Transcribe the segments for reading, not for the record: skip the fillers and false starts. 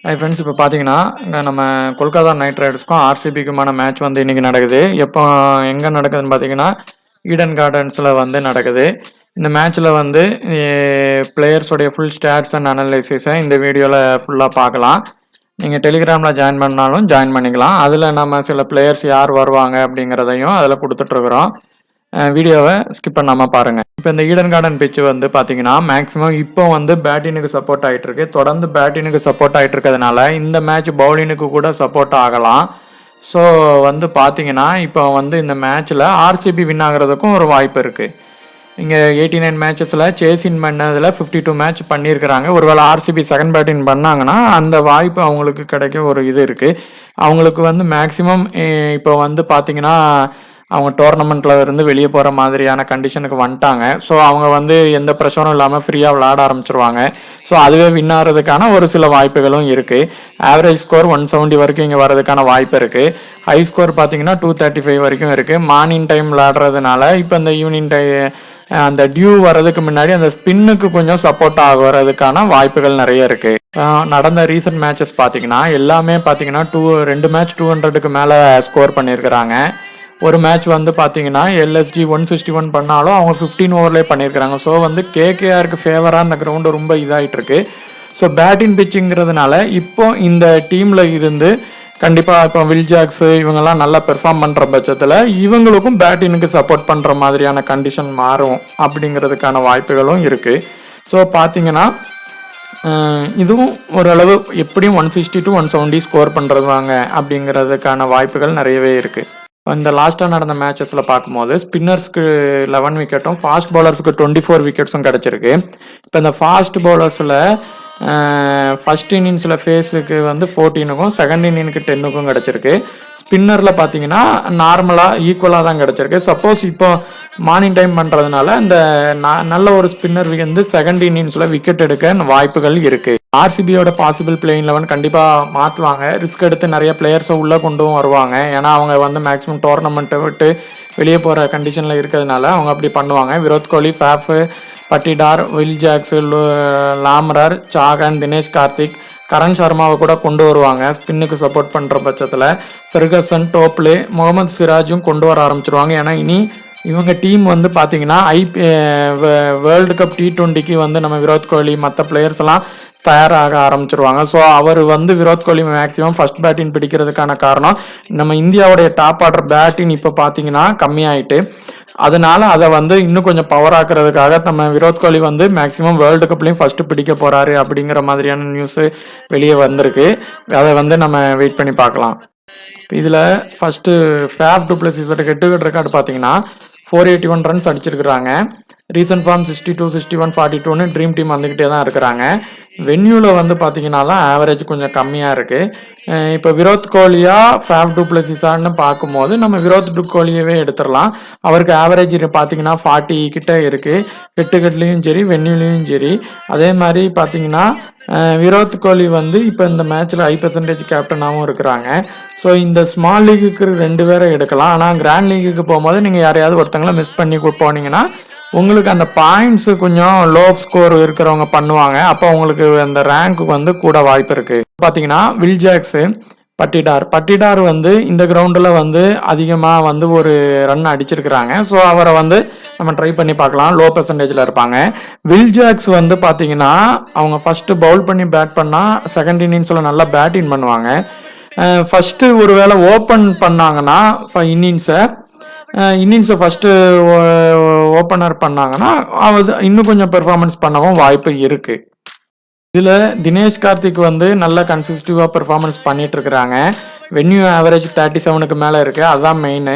Hi friends, இப்போ பார்த்தீங்கன்னா இங்கே நம்ம கொல்கத்தா நைட் ரைடர்ஸ்க்கும் ஆர்சிபிக்குமான மேட்ச் வந்து இன்றைக்கி நடக்குது. எப்போ எங்கே நடக்குதுன்னு பார்த்தீங்கன்னா ஈடன் கார்டன்ஸில் வந்து நடக்குது. இந்த மேட்ச்சில் வந்து பிளேயர்ஸோடைய ஃபுல் ஸ்டாட்ஸ் அண்ட் அனலைசிஸை இந்த வீடியோவில் ஃபுல்லாக பார்க்கலாம். நீங்கள் டெலிகிராமில் ஜாயின் பண்ணாலும் ஜாயின் பண்ணிக்கலாம். அதில் நம்ம சில பிளேயர்ஸ் யார் வருவாங்க அப்படிங்கிறதையும் அதில் கொடுத்துட்ருக்குறோம். வீடியோவை ஸ்கிப் பண்ணாமல் பாருங்கள். இப்போ இந்த ஈடன் கார்டன் பிச்சு வந்து பார்த்தீங்கன்னா மேக்ஸிமம் இப்போ வந்து பேட்டினுக்கு சப்போர்ட் ஆகிட்டு இருக்கு. தொடர்ந்து பேட்டினுக்கு சப்போர்ட் ஆகிட்டு இருக்கிறதுனால இந்த மேட்ச் பவுலினுக்கு கூட சப்போர்ட் ஆகலாம். ஸோ வந்து பார்த்தீங்கன்னா இப்போ வந்து இந்த மேட்ச்சில் ஆர்சிபி வின் ஆகிறதுக்கும் ஒரு வாய்ப்பு இருக்குது. இங்கே 89 மேட்சஸில் சேஸின் பண்ணதில் 52 மேட்ச் பண்ணியிருக்கிறாங்க. ஒருவேளை ஆர்சிபி செகண்ட் பேட்டிங் பண்ணாங்கன்னா அந்த வாய்ப்பு அவங்களுக்கு கிடைக்க ஒரு இது இருக்குது. அவங்களுக்கு வந்து மேக்ஸிமம் இப்போ வந்து பார்த்தீங்கன்னா அவங்க டோர்னமெண்ட்டில் இருந்து வெளியே போகிற மாதிரியான கண்டிஷனுக்கு வந்துட்டாங்க. ஸோ அவங்க வந்து எந்த ப்ரெஷரும் இல்லாமல் ஃப்ரீயாக விளையாட ஆரம்பிச்சிருவாங்க. ஸோ அதுவே வின் ஆகிறதுக்கான ஒரு சில வாய்ப்புகளும் இருக்குது. ஆவரேஜ் ஸ்கோர் 170 வரைக்கும் இங்கே வரதுக்கான வாய்ப்பு இருக்குது. ஹை ஸ்கோர் பார்த்தீங்கன்னா 235 வரைக்கும் இருக்குது. மார்னிங் டைம் விளையாடுறதுனால இப்போ இந்த ஈவினிங் அந்த டியூ வர்றதுக்கு முன்னாடி அந்த ஸ்பின்னுக்கு கொஞ்சம் சப்போர்ட் ஆகிறதுக்கான வாய்ப்புகள் நிறைய இருக்குது. நடந்த ரீசன்ட் மேட்சஸ் பார்த்தீங்கன்னா எல்லாமே பார்த்தீங்கன்னா 2 மேட்ச் 200க்கு மேலே ஸ்கோர் பண்ணியிருக்கிறாங்க. ஒரு மேட்ச் வந்து பார்த்தீங்கன்னா எல்எஸ்ஜி 161 பண்ணாலும் அவங்க 15 ஓவர்லேயே பண்ணியிருக்கிறாங்க. ஸோ வந்து கேகேஆருக்கு ஃபேவராக அந்த கிரவுண்டு ரொம்ப இதாகிட்டு இருக்கு. ஸோ பேட்டிங் பிச்சுங்கிறதுனால இப்போ இந்த டீமில் இருந்து கண்டிப்பாக இப்போ வில் ஜாக்ஸு இவங்கெல்லாம் நல்லா பெர்ஃபார்ம் பண்ணுற பட்சத்தில் இவங்களுக்கும் பேட்டினுக்கு சப்போர்ட் பண்ணுற மாதிரியான கண்டிஷன் மாறும் அப்படிங்கிறதுக்கான வாய்ப்புகளும் இருக்குது. ஸோ பார்த்தீங்கன்னா இதுவும் ஓரளவு எப்படியும் 160 to 170 ஸ்கோர் பண்ணுறதுவாங்க அப்படிங்கிறதுக்கான வாய்ப்புகள் நிறையவே இருக்குது. இந்த லாஸ்ட்டாக நடந்த மேட்சஸில் பார்க்கும்போது ஸ்பின்னர்ஸ்க்கு 11 விக்கெட்டும் ஃபாஸ்ட் பவுலர்ஸுக்கு 24 விக்கெட்ஸும் கிடச்சிருக்கு. இப்போ இந்த ஃபாஸ்ட் பவுலர்ஸில் ஃபர்ஸ்ட் இன்னிங்ஸில் ஃபேஸுக்கு வந்து 14க்கும் செகண்ட் இன்னிங்க்கு 10க்கும் கிடச்சிருக்கு. ஸ்பின்னரில் பார்த்தீங்கன்னா நார்மலாக ஈக்குவலாக தான் கிடச்சிருக்கு. சப்போஸ் இப்போ மார்னிங் டைம் பண்ணுறதுனால இந்த நல்ல ஒரு ஸ்பின்னர் வந்து செகண்ட் இன்னிங்ஸில் விக்கெட் எடுக்க வாய்ப்புகள் இருக்குது. ஆர்சிபியோட பாசிபிள் பிளேயிங் 11 கண்டிப்பாக மாற்றுவாங்க. ரிஸ்க் எடுத்து நிறைய பிளேயர்ஸை உள்ளே கொண்டும் வருவாங்க. ஏன்னா அவங்க வந்து மேக்ஸிமம் டோர்னமெண்ட்டை விட்டு வெளியே போகிற கண்டிஷனில் இருக்கிறதுனால அவங்க அப்படி பண்ணுவாங்க. Virat Kohli, Faf, Patidar, Will Jacks, Lomror, சாகன், தினேஷ் கார்த்திக், கரண் சர்மாவை கூட கொண்டு வருவாங்க. ஸ்பின்னுக்கு சப்போர்ட் பண்ணுற பட்சத்தில் ஃபெர்கசன், டோப்லே, முகமது சிராஜும் கொண்டு வர ஆரம்பிச்சிருவாங்க. ஏன்னா இனி இவங்க டீம் வந்து பார்த்தீங்கன்னா வேர்ல்டு கப் T20க்கு வந்து நம்ம விராட் கோலி மற்ற பிளேயர்ஸ் எல்லாம் தயாராக ஆரம்பிச்சிருவாங்க. ஸோ அவர் வந்து Virat Kohli maximum first batting பிடிக்கிறதுக்கான காரணம் நம்ம இந்தியாவுடைய டாப் ஆர்டர் பேட்டிங் இப்போ பார்த்தீங்கன்னா கம்மியாயிட்டு, அதனால அதை வந்து இன்னும் கொஞ்சம் பவர் ஆக்குறதுக்காக நம்ம விராட் கோலி வந்து மேக்ஸிமம் வேர்ல்டு கப்லையும் ஃபர்ஸ்ட் பிடிக்க போறாரு அப்படிங்கிற மாதிரியான நியூஸ் வெளியே வந்திருக்கு. அதை வந்து நம்ம வெயிட் பண்ணி பார்க்கலாம். இதில் ஃபர்ஸ்ட்டு ஃபேஃப் டு பிளஸஸோட ஹெட் டு ஹெட் ரெக்கார்டு பார்த்தீங்கன்னா 481 ரன்ஸ் அடிச்சிருக்கிறாங்க. ரீசன்ட் ஃபார்ம் 62, 61, 42ன்னு ட்ரீம் டீம் வந்துக்கிட்டே தான் இருக்கிறாங்க. வென்யூவில் வந்து பார்த்தீங்கன்னா தான் ஆவரேஜ் கொஞ்சம் கம்மியாக இருக்குது. இப்போ விராட் கோலியா ஃபேஃப் டு பிளஸஸான்னு பார்க்கும்போது நம்ம விராட் கோலியவே எடுத்துடலாம். அவருக்கு ஆவரேஜ் பார்த்தீங்கன்னா 40 கிட்ட இருக்குது. ஹெட் டு ஹெட்லேயும் சரி வென்யூலையும் சரி. அதே மாதிரி பார்த்தீங்கன்னா விராட் கோலி வந்து இப்போ இந்த மேட்ச்சில் ஹை பெர்சன்டேஜ் கேப்டனாகவும் இருக்கிறாங்க. ஸோ இந்த ஸ்மால் லீக்குக்கு 2 பேரை எடுக்கலாம். ஆனால் கிராண்ட் லீக்குக்கு போகும்போது நீங்கள் யாரையாவது ஒருத்தங்களை மிஸ் பண்ணி போனீங்கன்னா உங்களுக்கு அந்த பாயிண்ட்ஸ் கொஞ்சம் லோ ஸ்கோர் இருக்கிறவங்க பண்ணுவாங்க. அப்போ உங்களுக்கு அந்த ரேங்க்கு வந்து கூட வாய்ப்பு இருக்குது. பார்த்தீங்கன்னா வில் ஜாக்ஸு, பட்டிடார் வந்து இந்த கிரவுண்டில் வந்து அதிகமாக வந்து ஒரு ரன் அடிச்சிருக்கிறாங்க. ஸோ அவரை வந்து நம்ம ட்ரை பண்ணி பார்க்கலாம். லோ பெர்சன்டேஜில் இருப்பாங்க. வில் ஜாக்ஸ் வந்து பார்த்தீங்கன்னா அவங்க ஃபஸ்ட்டு பவுல் பண்ணி பேட் பண்ணால் செகண்ட் இன்னிங்ஸில் நல்லா பேட்டிங் பண்ணுவாங்க. ஃபஸ்ட்டு ஒரு வேளை ஓப்பன் பண்ணாங்கன்னா இன்னிங்ஸை ஃபஸ்ட்டு ஓப்பனர் பண்ணாங்கன்னா அது இன்னும் கொஞ்சம் பெர்ஃபார்மன்ஸ் பண்ணவும் வாய்ப்பு இருக்குது. இதில் தினேஷ் கார்த்திக் வந்து நல்ல கன்சிஸ்டிவாக பெர்ஃபார்மன்ஸ் பண்ணிட்டு இருக்கிறாங்க. வென்யூ ஆவரேஜ் 37க்கு மேலே இருக்குது. அதுதான் மெயின்.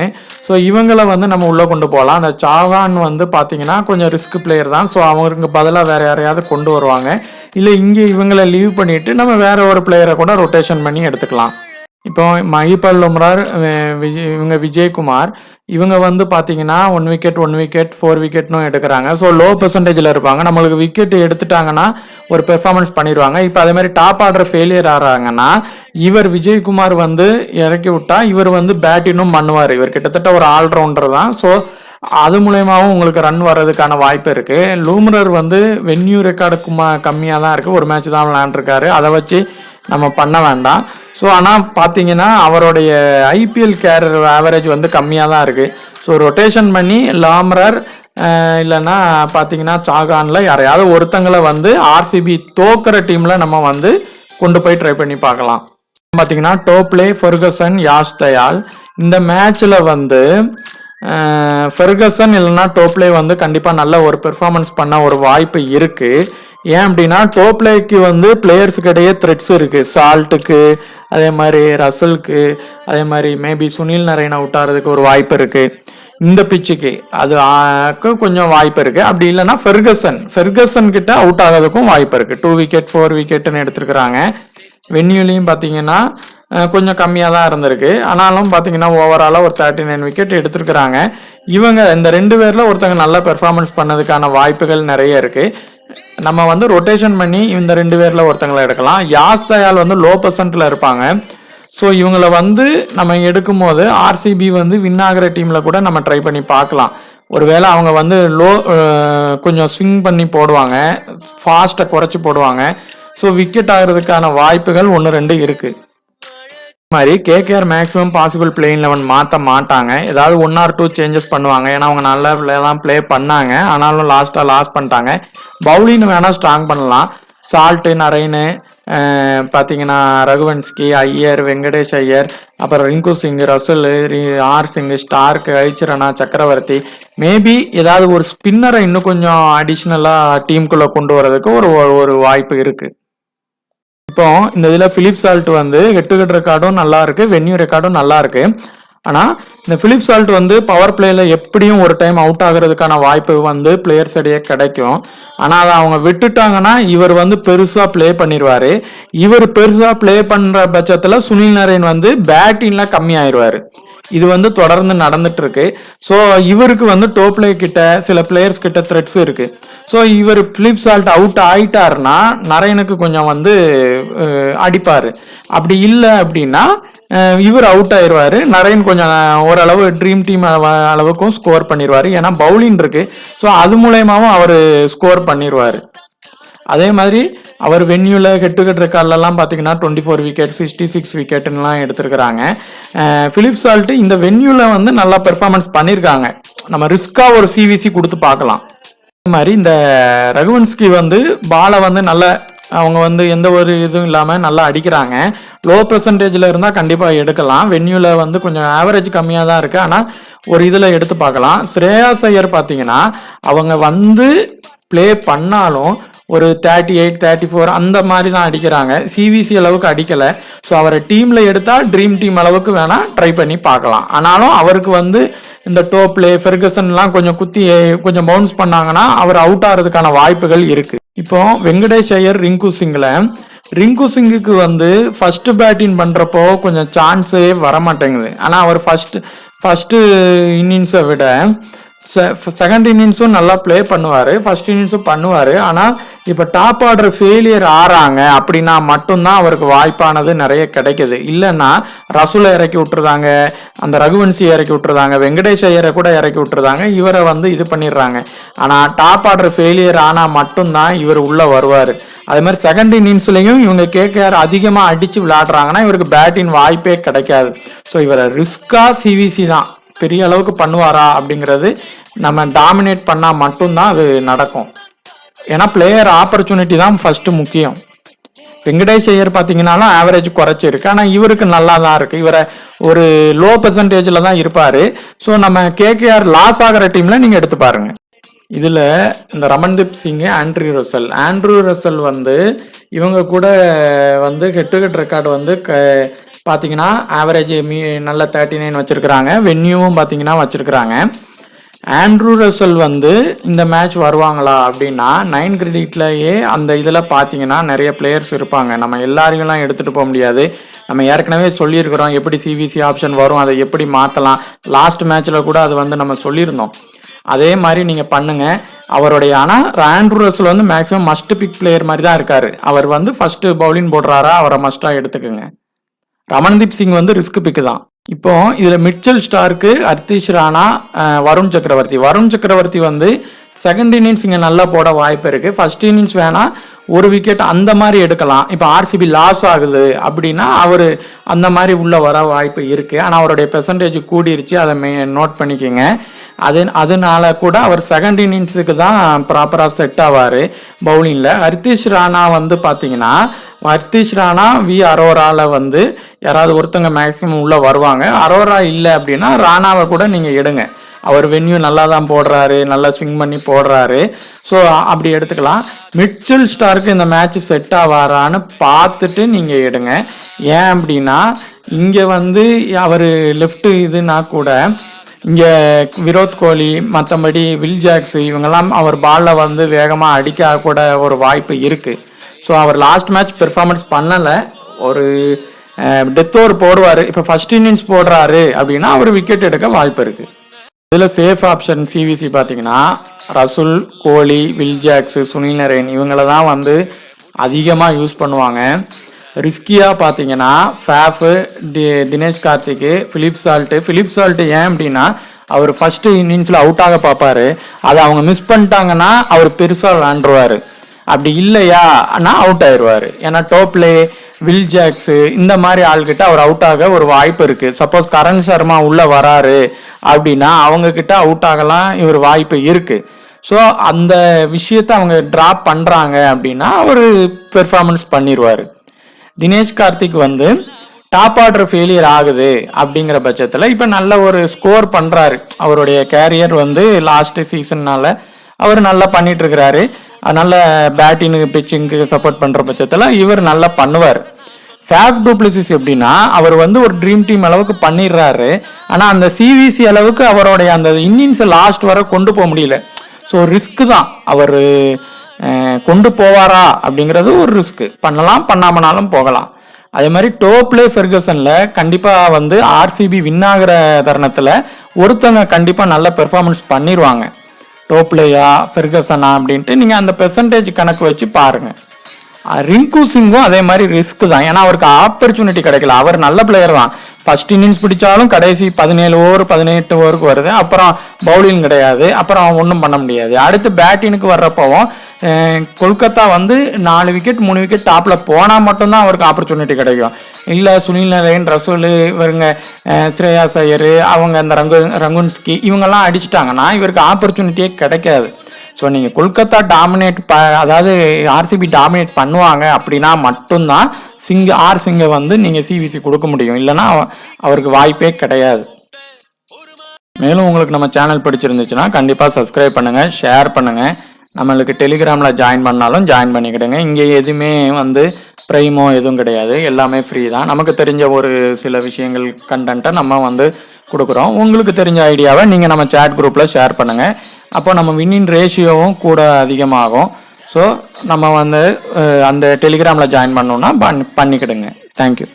ஸோ இவங்களை வந்து நம்ம உள்ளே கொண்டு போகலாம். அந்த சாகான் வந்து பார்த்தீங்கன்னா கொஞ்சம் ரிஸ்க் பிளேயர் தான். ஸோ அவங்களுக்கு பதிலாக வேறு யாரையாவது கொண்டு வருவாங்க. இல்லை இங்கே இவங்களை லீவ் பண்ணிவிட்டு நம்ம வேறு ஒரு பிளேயரை கூட ரொட்டேஷன் பண்ணி எடுத்துக்கலாம். இப்போ மஹிபல் உம்ரார், விஜயகுமார் இவங்க வந்து பார்த்தீங்கன்னா 1 விக்கெட் 4 விக்கெட்னும் எடுக்கிறாங்க. ஸோ லோ பெர்சன்டேஜில் இருப்பாங்க. நம்மளுக்கு விக்கெட் எடுத்துட்டாங்கன்னா ஒரு பெர்ஃபார்மன்ஸ் பண்ணிடுவாங்க. இப்போ அதே மாதிரி டாப் ஆர்டர் ஃபெயிலியர் ஆகிறாங்கன்னா இவர் விஜயகுமார் வந்து இறக்கி விட்டா இவர் வந்து பேட்டிங்கும் பண்ணுவார். இவர் கிட்டத்தட்ட ஒரு ஆல்ரவுண்டர் தான். ஸோ அது மூலயமாவும் உங்களுக்கு ரன் வர்றதுக்கான வாய்ப்பு இருக்குது. லூம்ரர் வந்து வென்யூ ரெக்கார்டு கம்மியாக தான் இருக்குது. ஒரு மேட்ச் தான் விளையாண்டுருக்காரு. அதை வச்சு நம்ம பண்ண வேண்டாம். ஸோ ஆனால் பார்த்தீங்கன்னா அவருடைய ஐபிஎல் கேரியர் ஆவரேஜ் வந்து கம்மியாக தான் இருக்குது. ஸோ ரொட்டேஷன் பண்ணி லாம்ரர் இல்லைன்னா பார்த்தீங்கன்னா சாகானில் யாரையாவது ஒருத்தங்களை வந்து ஆர்சிபி தோக்கிற டீமில் நம்ம வந்து கொண்டு போய் ட்ரை பண்ணி பார்க்கலாம். பார்த்தீங்கன்னா டோப்லே, ஃபெர்கசன், யாஷ் தயால். இந்த மேட்ச்சில் வந்து ஃபெர்கசன் இல்லைன்னா டோப்லே வந்து கண்டிப்பாக நல்ல ஒரு பெர்ஃபார்மன்ஸ் பண்ண ஒரு வாய்ப்பு இருக்குது. ஏன் அப்படின்னா டோப்லேக்கு வந்து பிளேயர்ஸுக்கு இடையே த்ரெட்ஸ் இருக்குது. சால்ட்டுக்கு, அதே மாதிரி ரசலுக்கு, அதே மாதிரி மேபி சுனில் நரேனை விட்டாறதுக்கு ஒரு வாய்ப்பு இருக்குது. இந்த பிச்சுக்கு அது கொஞ்சம் வாய்ப்பு இருக்குது. அப்படி இல்லைன்னா ஃபெர்கசன் கிட்ட அவுட் ஆகிறதுக்கும் வாய்ப்பு இருக்குது. 2 விக்கெட் 4 விக்கெட்டுன்னு எடுத்துருக்குறாங்க. வென்யூலையும் பார்த்தீங்கன்னா கொஞ்சம் கம்மியாக தான் இருந்திருக்கு. ஆனாலும் பார்த்தீங்கன்னா ஓவராலாக ஒரு 39 விக்கெட் எடுத்துருக்குறாங்க. இவங்க இந்த 2 பேரில் ஒருத்தங்க நல்ல பெர்ஃபார்மன்ஸ் பண்ணதுக்கான வாய்ப்புகள் நிறைய இருக்குது. நம்ம வந்து ரொட்டேஷன் பண்ணி இந்த 2 பேரில் ஒருத்தங்களை எடுக்கலாம். யாஷ் தயால் வந்து லோ பர்சன்ட்டில் இருப்பாங்க. ஸோ இவங்களை வந்து நம்ம எடுக்கும் போது ஆர்சிபி வந்து வின் ஆகிற டீமில் கூட நம்ம ட்ரை பண்ணி பார்க்கலாம். ஒருவேளை அவங்க வந்து கொஞ்சம் ஸ்விங் பண்ணி போடுவாங்க, ஃபாஸ்ட்டை குறைச்சி போடுவாங்க. ஸோ விக்கெட் ஆகிறதுக்கான வாய்ப்புகள் 1-2 இருக்குது. மாதிரி கேகேஆர் மேக்ஸிமம் பாசிபிள் பிளேயிங் 11 மாற்ற மாட்டாங்க. ஏதாவது 1 or 2 சேஞ்சஸ் பண்ணுவாங்க. ஏன்னா அவங்க நல்ல பிளே தான் ப்ளே பண்ணாங்க. ஆனாலும் லாஸ் பண்ணிட்டாங்க. பவுலிங் வேணால் ஸ்ட்ராங் பண்ணலாம். சால்ட்டு, நரேனு, பார்த்தீங்கன்னா ரகுவன்ஸ்கி, ஐயர், வெங்கடேஷ் ஐயர், அப்புறம் Rinku Singh, Russell, R Singh, Starc, ஐச்சரனா, சக்கரவர்த்தி. மேபி ஏதாவது ஒரு ஸ்பின்னரை இன்னும் கொஞ்சம் அடிஷ்னலாக டீமுக்குள்ளே கொண்டு வரதுக்கு ஒரு வாய்ப்பு இருக்குது. இப்போ இந்த இதில் பிலிப் சால்ட் வந்து ஹெட் டு ஹெட் ரெக்கார்டும் நல்லா இருக்கு, வென்யூ ரெக்கார்டும் நல்லா இருக்கு. ஆனால் இந்த பிலிப் சால்ட் வந்து பவர் பிளேல எப்படியும் ஒரு டைம் அவுட் ஆகிறதுக்கான வாய்ப்பு வந்து பிளேயர்ஸ் இடையே கிடைக்கும். ஆனால் அதை அவங்க விட்டுட்டாங்கன்னா இவர் வந்து பெருசாக ப்ளே பண்ணிடுவார். இவர் பெருசாக ப்ளே பண்ணுற பட்சத்தில் சுனில் நரேன் வந்து பேட்டிங்ல கம்மி ஆயிடுவார். இது வந்து தொடர்ந்து நடந்துட்டு இருக்கு. ஸோ இவருக்கு வந்து டோப்லே கிட்ட சில பிளேயர்ஸ் கிட்ட த்ரெட்ஸ் இருக்கு. ஸோ இவர் பிலிப் சால்ட் அவுட் ஆயிட்டாருன்னா நரேனுக்கு கொஞ்சம் வந்து அடிப்பாரு. அப்படி இல்லை அப்படின்னா இவர் அவுட் ஆயிடுவாரு. நரேன் கொஞ்சம் ஓரளவு ட்ரீம் டீம் அளவுக்கும் ஸ்கோர் பண்ணிடுவாரு. ஏன்னா பவுலிங் இருக்கு. ஸோ அது மூலயமாவும் அவர் ஸ்கோர் பண்ணிடுவாரு. அதே மாதிரி அவர் வென்யூல ஹெட் டு ஹெட் ரெக்கார்ட்லாம் பார்த்தீங்கன்னா 24 விக்கெட் 66 விக்கெட்லாம் எடுத்திருக்கிறாங்க. பிலிப் சால்ட் இந்த வென்யூல வந்து நல்லா பெர்ஃபார்மன்ஸ் பண்ணியிருக்காங்க. நம்ம ரிஸ்கா ஒரு சிவிசி கொடுத்து பார்க்கலாம். அதே மாதிரி இந்த ரகுவன்ஸ்கி வந்து பாலை வந்து நல்ல அவங்க வந்து எந்த ஒரு இதுவும் இல்லாமல் நல்லா அடிக்கிறாங்க. லோ பெர்சன்டேஜில் இருந்தால் கண்டிப்பாக எடுக்கலாம். வென்யூவில் வந்து கொஞ்சம் ஆவரேஜ் கம்மியாக தான் இருக்குது. ஆனால் ஒரு இதில் எடுத்து பார்க்கலாம். ஸ்ரேயாஸ் ஐயர் பார்த்தீங்கன்னா அவங்க வந்து ப்ளே பண்ணாலும் ஒரு 38 34 அந்த மாதிரி தான் அடிக்கிறாங்க. சிவிசி அளவுக்கு அடிக்கலை. ஸோ அவரை டீமில் எடுத்தால் ட்ரீம் டீம் அளவுக்கு வேணால் ட்ரை பண்ணி பார்க்கலாம். ஆனாலும் அவருக்கு வந்து இந்த டோப்லே, ஃபெர்கசன்லாம் கொஞ்சம் குத்தி கொஞ்சம் பவுன்ஸ் பண்ணாங்கன்னா அவர் அவுட் ஆகிறதுக்கான வாய்ப்புகள் இருக்குது. இப்போ வெங்கடேஷ் ஐயர், ரிங்கு சிங்குக்கு வந்து ஃபர்ஸ்ட் பேட்டிங் பண்ணுறப்போ கொஞ்சம் சான்ஸே வரமாட்டேங்குது. ஆனால் அவர் ஃபர்ஸ்ட் இன்னிங்ஸை விட செகண்ட் இன்னிங்ஸும் நல்லா ப்ளே பண்ணுவார், ஃபர்ஸ்ட் இன்னிங்ஸும் பண்ணுவார். ஆனால் இப்போ டாப் ஆர்டர் ஃபெயிலியர் ஆறாங்க அப்படின்னா மட்டும்தான் அவருக்கு வாய்ப்பானது நிறைய கிடைக்குது. இல்லைன்னா ரசூலை இறக்கி விட்டுருதாங்க, அந்த ரகுவன்சியை இறக்கி விட்டுருதாங்க, வெங்கடேஷ் ஐயரை கூட இறக்கி விட்டுருதாங்க. இவரை வந்து இது பண்ணிடுறாங்க. ஆனால் டாப் ஆர்டர் ஃபெயிலியர் ஆனால் மட்டும்தான் இவர் உள்ளே வருவார். அதே மாதிரி செகண்ட் இன்னிங்ஸ்லையும் இவங்க கேகேஆர் அதிகமாக அடித்து விளையாடுறாங்கன்னா இவருக்கு பேட்டிங் வாய்ப்பே கிடைக்காது. ஸோ இவரை ரிஸ்காக சிவிசி தான். பெரிய அளவுக்கு பண்ணுவாரா அப்படிங்கிறது நம்ம டாமினேட் பண்ணால் மட்டும்தான் அது நடக்கும். ஏன்னா பிளேயர் ஆப்பர்ச்சுனிட்டி தான் ஃபர்ஸ்ட் முக்கியம். வெங்கடேஷ் ஐயர் பார்த்தீங்கன்னாலும் ஆவரேஜ் குறைச்சிருக்கு. ஆனால் இவருக்கு நல்லா தான் இருக்கு. இவரை ஒரு லோ பெர்சன்டேஜில் தான் இருப்பார். ஸோ நம்ம கேகேஆர் லாஸ் ஆகிற டீமில் நீங்கள் எடுத்து பாருங்க. இதில் இந்த ரமன்தீப் சிங், ஆண்ட்ரூ ரசல் வந்து இவங்க கூட வந்து ஹெட் டு ஹெட் ரெக்கார்டு வந்து பார்த்தீங்கன்னா ஆவரேஜ் நல்ல 39 வச்சுருக்கிறாங்க. வென்யூவும் பார்த்தீங்கன்னா வச்சுருக்கிறாங்க. ஆண்ட்ரூ ரசல் வந்து இந்த மேட்ச் வருவாங்களா அப்படின்னா 9 கிரெடிட்லேயே அந்த இதில் பார்த்தீங்கன்னா நிறைய பிளேயர்ஸ் இருப்பாங்க. நம்ம எல்லாரையும்லாம் எடுத்துகிட்டு போக முடியாது. நம்ம ஏற்கனவே சொல்லியிருக்கிறோம் எப்படி சிவிசி ஆப்ஷன் வரும், அதை எப்படி மாற்றலாம். லாஸ்ட் மேட்ச்சில் கூட அது வந்து நம்ம சொல்லியிருந்தோம். அதே மாதிரி நீங்கள் பண்ணுங்கள். அவருடைய ஆனால் ஆண்ட்ரூ ரசல் வந்து மேக்ஸிமம் மஸ்ட் பிக் பிளேயர் மாதிரி தான் இருக்கார். அவர் வந்து ஃபர்ஸ்ட் பவுலிங் போடுறாரா அவரை மஸ்ட்டாக எடுத்துக்கோங்க. ரமன்தீப் சிங் வந்து ரிஸ்க் பிக்கு தான். இப்போ இதில் மிச்சல் ஸ்டார்க்கு, ஹர்திஷ் ராணா, வருண் சக்கரவர்த்தி வந்து செகண்ட் இன்னிங்ஸ் இங்கே நல்லா போட வாய்ப்பு இருக்குது. ஃபர்ஸ்ட் இன்னிங்ஸ் வேணால் ஒரு விக்கெட் அந்த மாதிரி எடுக்கலாம். இப்போ ஆர்சிபி லாஸ் ஆகுது அப்படின்னா அவர் அந்த மாதிரி உள்ள வர வாய்ப்பு இருக்குது. ஆனால் அவருடைய பெர்சன்டேஜ் கூடிருச்சு, அதை நோட் பண்ணிக்கோங்க. அதனால கூட அவர் செகண்ட் இன்னிங்ஸுக்கு தான் ப்ராப்பராக செட் ஆவார் பவுலிங்கில். ஹர்திஷ் ராணா வந்து பார்த்தீங்கன்னா ஹர்திஷ் ராணா அரோராவில் வந்து யாராவது ஒருத்தங்க மேக்ஸிமம் உள்ளே வருவாங்க. அரோரா இல்லை அப்படின்னா ராணாவை கூட நீங்கள் எடுங்க. அவர் வென்யூ நல்லா தான் போடுறாரு, நல்லா ஸ்விங் பண்ணி போடுறாரு. ஸோ அப்படி எடுத்துக்கலாம். மிட்செல் ஸ்டார்க்கு இந்த மேட்ச் செட் ஆவாரான்னு பார்த்துட்டு நீங்கள் எடுங்க. ஏன் அப்படின்னா இங்கே வந்து அவர் லெஃப்ட் இதுனா கூட இங்கே விராட் கோலி மற்றபடி வில் ஜாக்ஸ் இவங்கெல்லாம் அவர் பாலில் வந்து வேகமாக அடிக்க கூட ஒரு வாய்ப்பு இருக்குது. ஸோ அவர் லாஸ்ட் மேட்ச் பெர்ஃபார்மன்ஸ் பண்ணலை, ஒரு டெத் ஓவர் போடுவார். இப்போ ஃபர்ஸ்ட் இன்னிங்ஸ் போடுறாரு அப்படின்னா அவர் விக்கெட் எடுக்க வாய்ப்பு இருக்குது. இதில் சேஃப் ஆப்ஷன் சிவிசி பார்த்தீங்கன்னா ரசூல், கோலி, வில் ஜாக்ஸ், சுனில் நரேன் இவங்கள தான் வந்து அதிகமாக யூஸ் பண்ணுவாங்க. ரிஸ்கியாக பார்த்தீங்கன்னா ஃபேஃபு, தினேஷ் கார்த்திக்கு, ஃபிலிப் சால்ட்டு ஏன் அப்படின்னா அவர் ஃபர்ஸ்ட் இன்னிங்ஸில் அவுட் ஆக பார்ப்பாரு. அதை அவங்க மிஸ் பண்ணிட்டாங்கன்னா அவர் பெருசாக விளாண்டுருவார். அப்படி இல்லையா ஆனால் அவுட் ஆயிடுவார். ஏன்னா டோப்லே, வில் ஜாக்ஸ் இந்த மாதிரி ஆள்கிட்ட அவர் அவுட் ஆக ஒரு வாய்ப்பு இருக்குது. சப்போஸ் கரண் சர்மா உள்ளே வராரு அப்படின்னா அவங்கக்கிட்ட அவுட் ஆகலாம் இவர் வாய்ப்பு இருக்குது. ஸோ அந்த விஷயத்தை அவங்க ட்ராப் பண்ணுறாங்க அப்படின்னா அவர் பெர்ஃபார்மன்ஸ் பண்ணிடுவார். தினேஷ் கார்த்திக் வந்து டாப் ஆர்டர் ஃபெயிலியர் ஆகுது அப்படிங்கிற பட்சத்தில் இப்போ நல்ல ஒரு ஸ்கோர் பண்ணுறாரு. அவருடைய கேரியர் வந்து லாஸ்ட் சீசன்னால அவர் நல்லா பண்ணிட்டு இருக்கிறாரு. நல்ல பேட்டிங்கு பிச்சிங்க்கு சப்போர்ட் பண்ணுற பட்சத்தில் இவர் நல்லா பண்ணுவார். ஃபேஃப் டு பிளசிஸ் எப்படின்னா அவர் வந்து ஒரு ட்ரீம் டீம் அளவுக்கு பண்ணிடுறாரு. ஆனால் அந்த சிவிசி அளவுக்கு அவருடைய அந்த இன்னிங்ஸை லாஸ்ட் வரை கொண்டு போக முடியல. ஸோ ரிஸ்க்கு தான். அவர் கொண்டு போவாரா அப்படிங்கிறது ஒரு ரிஸ்க்கு. பண்ணலாம், பண்ணாமனாலும் போகலாம். அதே மாதிரி டோப்லே ஃபெர்கசனில் கண்டிப்பாக வந்து ஆர்சிபி வின் ஆகிற தருணத்தில் ஒருத்தவங்க கண்டிப்பாக நல்ல பெர்ஃபார்மன்ஸ் பண்ணிடுவாங்க. டோப்லேயா ஃபெர்கசனா அப்படின்ட்டு நீங்கள் அந்த பெர்சன்டேஜ் கணக்கு வச்சு பாருங்கள். ரிங்கு சிங்கும் அதே மாதிரி ரிஸ்க் தான். ஏன்னா அவருக்கு ஆப்பர்ச்சுனிட்டி கிடைக்கல. அவர் நல்ல பிளேயர் தான். ஃபர்ஸ்ட் இன்னிங்ஸ் பிடிச்சாலும் கடைசி 17 ஓவர் 18 ஓவருக்கு வருது. அப்புறம் பவுலிங் கிடையாது, அப்புறம் ஒன்றும் பண்ண முடியாது. அடுத்து பேட்டிங்க்கு வர்றப்பவும் கொல்கத்தா வந்து 4 விக்கெட் 3 விக்கெட் டாப்பில் போனால் மட்டும்தான் அவருக்கு ஆப்பர்ச்சுனிட்டி கிடைக்கும். இல்லை சுனில் நரேன், ரசூல், இவருங்க ஸ்ரேயாஸ் ஐயர், அவங்க இந்த ரங்குன்ஸ்கி இவங்கெல்லாம் அடிச்சிட்டாங்கன்னா இவருக்கு ஆப்பர்ச்சுனிட்டியே கிடைக்காது. ஸோ நீங்கள் கொல்கத்தா அதாவது ஆர்சிபி டாமினேட் பண்ணுவாங்க அப்படின்னா மட்டும்தான் சிங்கை வந்து நீங்கள் சிவிசி கொடுக்க முடியும். இல்லைன்னா அவருக்கு வாய்ப்பே கிடையாது. மேலும் உங்களுக்கு நம்ம சேனல் பிடிச்சிருந்துச்சுன்னா கண்டிப்பாக சப்ஸ்கிரைப் பண்ணுங்கள், ஷேர் பண்ணுங்கள். நம்மளுக்கு டெலிகிராமில் ஜாயின் பண்ணாலும் ஜாயின் பண்ணிக்கிடுங்க. இங்கே எதுவுமே வந்து ப்ரைமோ எதுவும் கிடையாது, எல்லாமே ஃப்ரீ தான். நமக்கு தெரிஞ்ச ஒரு சில விஷயங்கள் கண்டென்ட்டை நம்ம வந்து கொடுக்குறோம். உங்களுக்கு தெரிஞ்ச ஐடியாவை நீங்கள் நம்ம சேட் குரூப்பில் ஷேர் பண்ணுங்கள். அப்போ நம்ம வின்னிங் ரேஷியோவும் கூட அதிகமாகும். ஸோ நம்ம வந்து அந்த டெலிகிராமில் ஜாயின் பண்ணோன்னா பண்ணிக்கிடுங்க. தேங்க்யூ.